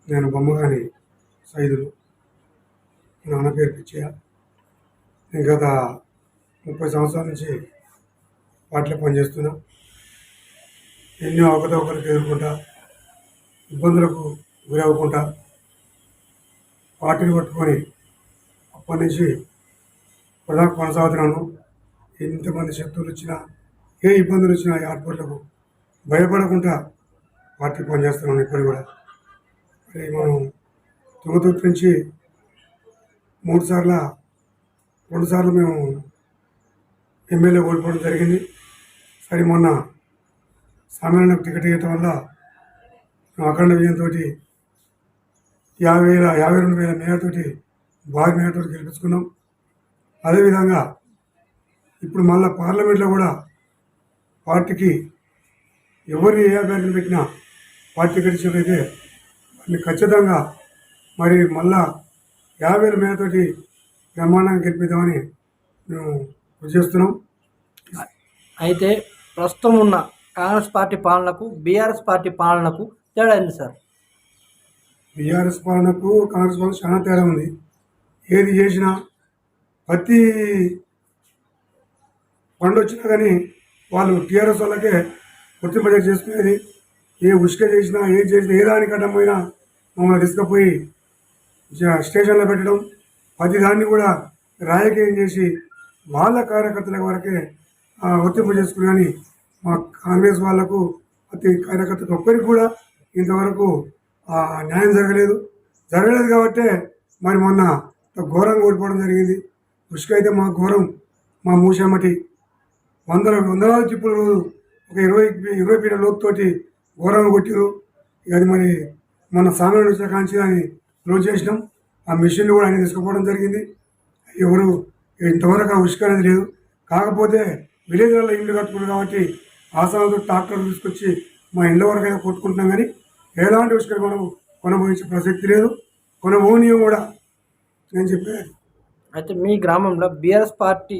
నేను బొమ్మగాని సైదులు. మా నాన్న పేరు పిచ్చయ్య. నేను గత 30 సంవత్సరాల నుంచి పార్టీలో పనిచేస్తున్నా. ఎన్నో అవకతవకలకు ఎదుర్కొంటా, ఇబ్బందులకు గురవ్వకుండా పార్టీని పట్టుకొని అప్పటి నుంచి ప్రధాన కొనసాగుతున్నాను. ఎంతమంది శత్రువులు వచ్చినా, ఏ ఇబ్బందులు వచ్చినా ఏర్పాట్లకు భయపడకుండా పార్టీ పనిచేస్తున్నాను ఇప్పుడు కూడా. మరి మనం తుంగతుర్తి నుంచి 2 సార్లు మేము ఎమ్మెల్యే ఓడిపోవడం జరిగింది. సరే మొన్న సామాన్యులకు టికెట్ ఇవ్వటం వల్ల మేము అఖండ విజయంతో 52,000 మేయర్తోటి భారీ మేయర్తో గెలిపించుకున్నాం. అదేవిధంగా ఇప్పుడు మళ్ళీ పార్లమెంట్లో కూడా పార్టీకి ఎవరిని ఏ అభ్యర్థిని పెట్టినా పార్టీ గెలిచినట్లయితే వాటిని ఖచ్చితంగా మరి మళ్ళా 50,000 మేయర్తోటి బ్రహ్మాండంగా గెలిపిద్దామని మేము కృషి చేస్తున్నాం. అయితే ప్రస్తుతం ఉన్న కాంగ్రెస్ పార్టీ పాలనకు బీఆర్ఎస్ పార్టీ పాలనకు తేడా ఉంది సార్? బీఆర్ఎస్ పాలనకు కాంగ్రెస్ పాలన చాలా తేడా ఉంది. ఏది చేసినా ప్రతి పండు వచ్చినా కానీ వాళ్ళు టీఆర్ఎస్ వాళ్ళకే గుర్తింపజేసి చేసుకునేది. ఏ ఉష్క చేసినా ఏం చేసినా ఏ దానికి అడ్డం పోయినా మమ్మల్ని తీసుకుపోయి స్టేషన్లో పెట్టడం, ప్రతి దాన్ని కూడా రాజకీయం చేసి వాళ్ళ కార్యకర్తల వరకే వర్తింపు చేసుకుని. కానీ మా కాంగ్రెస్ వాళ్లకు ప్రతి కార్యకర్తకు ఒక్కరికి కూడా ఇంతవరకు న్యాయం జరగలేదు కాబట్టే మరి మొన్న ఘోరంగా ఓడిపోవడం జరిగింది. ఉష్క అయితే మా ఘోరం, మా మూసామటి వందలాది చిప్పుల రోజు ఒక 20 ఫీట్ల లోతుతోటి ఘోరంగా కొట్టారు. అది మరి మొన్న సామాన్య వచ్చే కాంచి అని క్లోజ్ చేసినాం. ఆ మిషన్లు కూడా ఆయన తీసుకుపోవడం జరిగింది. ఎవరు ఇంతవరకు ఆ ఉష్క అనేది లేదు. కాకపోతే విలేజ్లలో ఇల్లు కట్టుకున్నారు కాబట్టి ఆసాములతో ట్రాక్టర్ తీసుకొచ్చి మా ఇళ్ళ వరకు అయితే కొట్టుకుంటున్నాం. కానీ ఎలాంటి ఉష్క కొనబోయించే ప్రసక్తి లేదు, కొనబోనీయం కూడా నేను చెప్పేది. అయితే మీ గ్రామంలో బీఆర్ఎస్ పార్టీ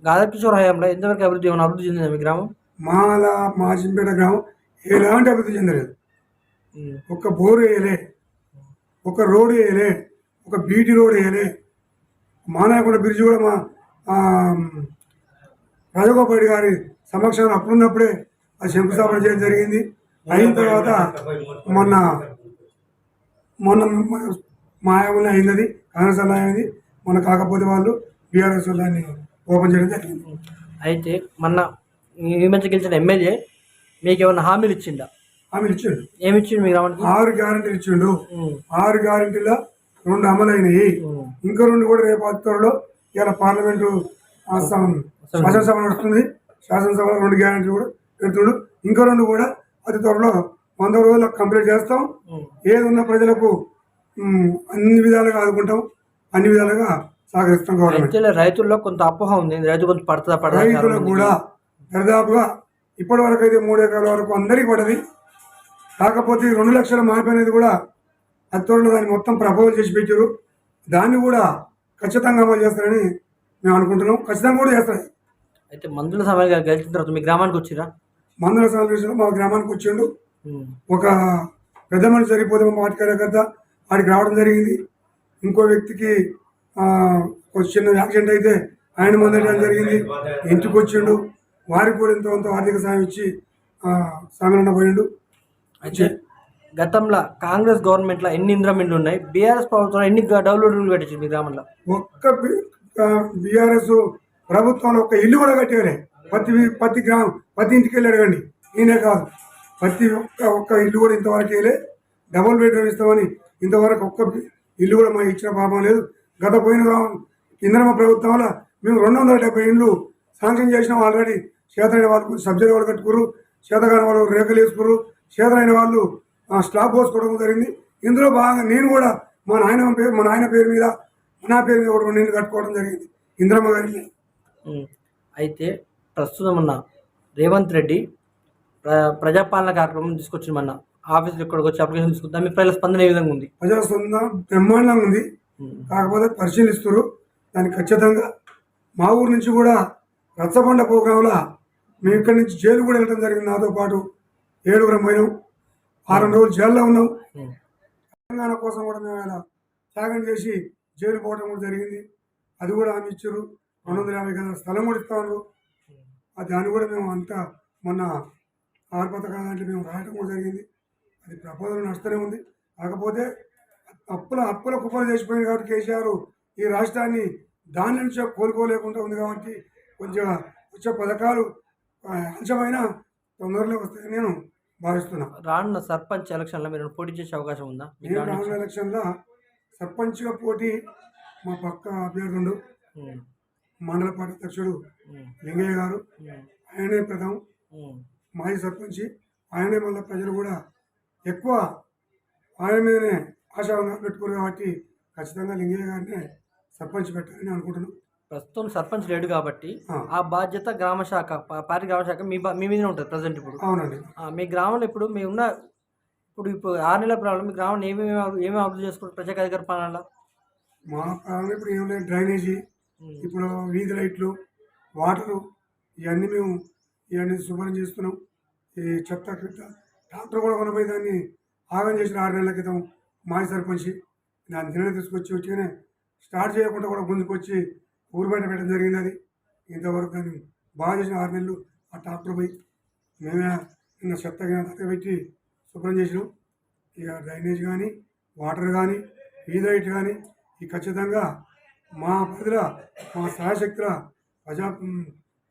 గాదకిషోర్ హయాంలో ఎంతవరకు అభివృద్ధి చెందింది మీ గ్రామం? మా చింపేట గ్రామం ఎలాంటి అభివృద్ధి చెందలేదు. ఒక బోరు వేయలే, ఒక రోడ్డు వేయలే, ఒక బీటీ రోడ్ వేయలే. మానాయకొండ బ్రిడ్జ్ కూడా మా రాజగోపాల్ గారి సమక్షంలో అప్పుడున్నప్పుడే అది శంకుస్థాపన చేయడం జరిగింది. అయిన తర్వాత మొన్న మా ఆయనలో అయినది, కాంగ్రెస్ వల్ల అయింది మొన్న. కాకపోతే వాళ్ళు బీఆర్ఎస్ దాన్ని ఓపెన్ చేయడం జరిగింది. అయితే మొన్న ఈ మధ్య గెలిచిన ఎమ్మెల్యే మీకు ఏమైనా హామీలు ఇచ్చిండా? హామీలు ఇచ్చిండు. ఏమి ఇచ్చిండు మీ గ్రామానికి? 6 గ్యారెంటీలు ఇచ్చిండు. 6 గ్యారెంటీలో 2 అమలైనవి. ఇంకా 2 కూడా రేపు త్వరలో ఇలా పార్లమెంటు శాసనసభ నడుస్తుంది. శాసనసభలో 2 గ్యారెంటీలు కూడా పెడుతుండు. ఇంకా 2 కూడా అతి త్వరలో 100 రోజులకు కంప్లీట్ చేస్తాం. ఏది ఉన్న ప్రజలకు అన్ని విధాలుగా ఆదుకుంటాం, అన్ని విధాలుగా సహకరిస్తాం. గవర్నమెంట్ రైతుల్లో కొంత అపోహ ఉంది, రైతు కొంత పడుతుందా? రైతులకు కూడా దాదాపుగా ఇప్పటి వరకు అయితే 3 ఎకరాల వరకు అందరికీ పడది. కాకపోతే 2 లక్షల మార్పు అనేది కూడా అతి త్వరలో దాన్ని మొత్తం ప్రపోజల్ చేసి పెట్టారు. దాన్ని కూడా ఖచ్చితంగా అమలు చేస్తారని మేము అనుకుంటున్నాం. ఖచ్చితంగా కూడా చేస్తారు. అయితే మందుల సమయంగా గెలిచిన తర్వాత మీ గ్రామానికి వచ్చిరా? మందుల సమావేశంలో మా గ్రామానికి వచ్చిండు. ఒక పెద్ద మనిషి సరిపోతే మా పార్టీ కార్యకర్త ఆడికి రావడం జరిగింది. ఇంకో వ్యక్తికి ఒక చిన్న యాక్సిడెంట్ అయితే ఆయన మందడం జరిగింది. ఇంటికి వచ్చిండు. వారికి కూడా ఎంతో ఆర్థిక సాయం ఇచ్చి సామాన్య పోయిండు. అయితే గతంలో కాంగ్రెస్ గవర్నమెంట్లో ఎన్ని ఇంద్రమిండ్లు ఉన్నాయి? బీఆర్ఎస్ ప్రభుత్వంలో ఎన్ని డెవలప్మెంట్లు కట్టించింది మీ గ్రామంలో? ఒక్క బీఆర్ఎస్ ప్రభుత్వంలో ఒక్క ఇల్లు కూడా కట్టేవారే. ప్రతి ఇంటికి వెళ్ళి అడగండి. నేనే కాదు, ప్రతి ఒక్క ఇల్లు కూడా ఇంతవరకు వెళ్ళే. డబుల్ బెడ్రూమ్ ఇస్తామని ఇంతవరకు ఒక్క ఇల్లు కూడా మాకు ఇచ్చిన పాపం లేదు. గత పోయిన ఇంద్రమ్మ ప్రభుత్వంలో మేము 270 ఇండ్లు శాంక్షన్ చేసినాం ఆల్రెడీ. చేతైన వాళ్ళు సబ్సిడీ వాళ్ళు కట్టుకురు, చేతగాని వాళ్ళు రేఖలు వేసుకురు, చేతైన వాళ్ళు స్లాబ్ పోసుకోవడం జరిగింది. ఇందులో భాగంగా నేను కూడా మా నాయన పేరు మీద నా పేరు మీద కూడా 2 ఇండ్లు కట్టుకోవడం జరిగింది ఇంద్రమ్మ గారికి. అయితే ప్రస్తుతం ఉన్న రేవంత్ రెడ్డి ప్రజాపాలన కార్యక్రమం తీసుకొచ్చి మన ఆఫీసులో ఇక్కడికి వచ్చి అప్లికేషన్ తీసుకుంటాం. మీ ప్రజల స్పందన ఏ విధంగా ఉంది? ప్రజల స్పందన బ్రహ్మాండంగా ఉంది. కాకపోతే పరిశీలిస్తారు దాన్ని. ఖచ్చితంగా మా ఊరు నుంచి కూడా రచ్చబండ ప్రోగ్రాంలో మేము ఇక్కడి నుంచి జైలు కూడా వెళ్ళడం జరిగింది. నాతో పాటు 7 పోయినాం. 6 రోజులు జైల్లో ఉన్నాం. ఉమ్. తెలంగాణ కోసం కూడా మేము ఇలా త్యాగం చేసి జైలు పోవడం కూడా జరిగింది. అది కూడా హామీ ఇచ్చారు. 250 గజాల స్థలం కూడా ఇస్తాను. దాన్ని కూడా మేము అంతా మొన్న ఆర్పతకాల దాంట్లో మేము రాయడం కూడా జరిగింది. అది ప్రపోజల్ నడుస్తూనే ఉంది. కాకపోతే అప్పుల కుప్పలు చేసిపోయింది కాబట్టి కేసీఆర్ ఈ రాష్ట్రాన్ని దాని నుంచి కోలుకోలేకుండా ఉంది కాబట్టి కొంచెం వచ్చే పథకాలు అంశమైన తొందరలో వస్తాయని నేను భావిస్తున్నా. రానున్న సర్పంచ్ ఎలక్షన్లో మీరు పోటీ చేసే అవకాశం ఉందా? నేను రానున్న ఎలక్షన్లో సర్పంచ్గా పోటీ మా పక్క అభ్యర్థుడు ఉమ్. మండల పార్టీ అధ్యక్షుడు ఉమ్. లింగయ్య గారు, ఉమ్. ఆయనే ప్రథమం ఉమ్. మాజీ సర్పంచి. ఆయనే మళ్ళీ ప్రజలు కూడా ఎక్కువ ఆయన మీదనే ఆశావంగా పెట్టుకోరు కాబట్టి ఖచ్చితంగా లింగయ్య గారినే సర్పంచ్ పెట్టాలని అనుకుంటున్నాం. ప్రస్తుతం సర్పంచ్ లేడు కాబట్టి ఆ. ఆ బాధ్యత గ్రామ శాఖ పార్టీ గ్రామ శాఖ మీ మీదనే ఉంటుంది ప్రజెంట్ ఇప్పుడు. అవునండి. మీ గ్రామంలో ఇప్పుడు మీ ఉన్న ఇప్పుడు 6 నెలల ప్రాబ్లం మీ గ్రామంలో ఏమేమి అభివృద్ధి చేసుకుంటారు ప్రత్యేక అధికార పాలనలో? మా ప్రాంతంలో ఇప్పుడు ఏం లేదు, డ్రైనేజీ, ఇప్పుడు వీధి లైట్లు, వాటరు, ఇవన్నీ శుభ్రం చేస్తున్నాం. ఈ చెత్త ట్రాక్టర్ కూడా కొనపోయి దాన్ని ఆగం చేసిన 6 నెలల క్రితం మాజీ సర్పంచి దాన్ని తినని తీసుకొచ్చి వచ్చిగానే స్టార్ట్ చేయకుండా కూడా గుంజుకొచ్చి ఊరు బయట పెట్టడం జరిగింది. అది ఇంతవరకు దాన్ని బాగా చేసిన 6 నెలలు ఆ ట్రాక్టర్ పోయి మేమే నిన్న చెత్త పెట్టి శుభ్రం చేసినాం. ఇక డ్రైనేజ్ కానీ, వాటర్ కానీ, వీధి లైట్ కానీ ఈ ఖచ్చితంగా మా పరిధిలో మా సహాయశక్తుల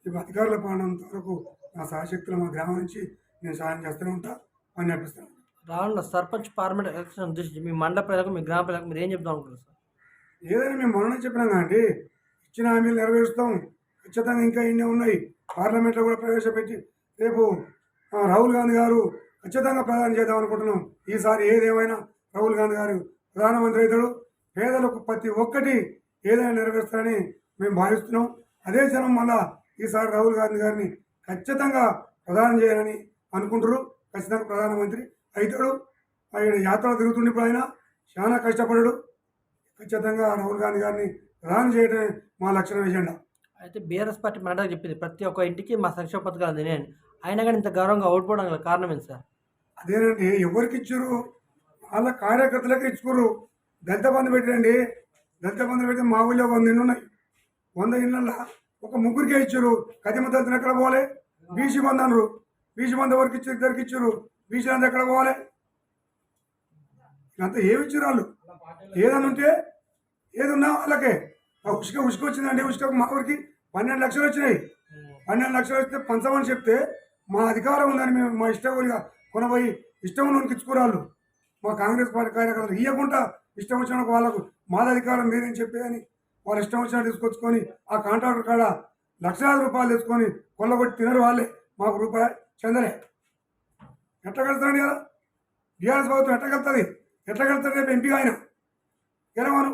అధికారుల పాలనంత వరకు నా సహాయశక్తుల మా గ్రామం నుంచి నేను సహాయం చేస్తూనే ఉంటా అని అనిపిస్తాను. రానున్న సర్పంచ్ పార్లమెంట్ ఎలక్షన్ ఉద్దేశించి మీ మండల ప్రజలకు మీ గ్రామ ప్రజలకు మీరు ఏం చెప్తాం అనుకుంటారు సార్? ఏదైనా మేము మొన్న చెప్పినాం కదండి, ఇచ్చిన హామీలు నెరవేరుస్తాం. ఖచ్చితంగా ఇంకా ఇన్ని ఉన్నాయి. పార్లమెంట్లో కూడా ప్రవేశపెట్టి రేపు రాహుల్ గాంధీ గారు ఖచ్చితంగా ప్రధాని చేద్దాం అనుకుంటున్నాం. ఈసారి ఏదేమైనా రాహుల్ గాంధీ గారు ప్రధానమంత్రి అవుతాడు. పేదలకు ప్రతి ఒక్కటి ఏదైనా నెరవేరుస్తారని మేము భావిస్తున్నాం. అదే జనం మళ్ళా ఈసారి రాహుల్ గాంధీ గారిని ఖచ్చితంగా ప్రధానం చేయాలని అనుకుంటారు. ఖచ్చితంగా ప్రధానమంత్రి అవుతాడు. ఆయన యాత్ర తిరుగుతుండే ఇప్పుడు ఆయన చాలా కష్టపడాడు. ఖచ్చితంగా రాహుల్ గాంధీ గారిని ప్రధానం చేయడమే మా లక్ష్యం ఎజెండా. అయితే బీఆర్ఎస్ పార్టీ మాట చెప్పింది ప్రతి ఒక్క ఇంటికి మా సంక్షేమ పథకాలు అందినాయి అని. అయినా కానీ ఇంత గౌరవంగా ఓడిపోవడం గల కారణం ఏంటి సార్? అదేనండి, ఎవరికి ఇచ్చారు? వాళ్ళ కార్యకర్తలకే ఇచ్చుకోరు. దళిత బంధు పెట్టండి. దళిత బంధు పెడితే మా ఊళ్ళో 100 ఇళ్ళు ఉన్నాయి. 100 ఇళ్ళల్లో ఒక ముగ్గురికే ఇచ్చారు. కదిమ దళితులు ఎక్కడ పోవాలి? బీసీ బంధు అన్నారు. బీసీ బంధు ఎవరికి ఇచ్చారు? ఇద్దరికి ఇచ్చారు. బీసీ అంతా ఎక్కడ పోవాలి? ఇదంతా ఏమి ఇచ్చారు వాళ్ళు? ఏదైనా ఉంటే ఏదున్నా వాళ్ళకే. ఉసుక వచ్చిందండి. ఉసుక మా ఊరికి 12 లక్షలు వచ్చినాయి. 12 లక్షలు వస్తే పంచమని చెప్తే మా అధికారం ఉందని మేము మా ఇష్టంగా కొనబోయి ఇష్టం ఉన్నోనికి ఇచ్చుకోరాళ్ళు. మా కాంగ్రెస్ పార్టీ కార్యకర్తలు ఇవ్వకుండా ఇష్టం వచ్చిన వాళ్ళకు మాది అధికారం మీరేం చెప్పేదని వాళ్ళు ఇష్టం వచ్చినట్టు తీసుకొచ్చుకొని ఆ కాంట్రాక్టర్ కాడ లక్షలాది రూపాయలు తెచ్చుకొని కొల్లగొట్టి తినరు వాళ్ళే. మాకు రూపాయి చెందలే. ఎట్లా కలుస్తారండి కదా? బీఆర్ఎస్ ప్రభుత్వం ఎట్లా కలుతుంది? రేపు ఎంపీ ఆయన గెలవను.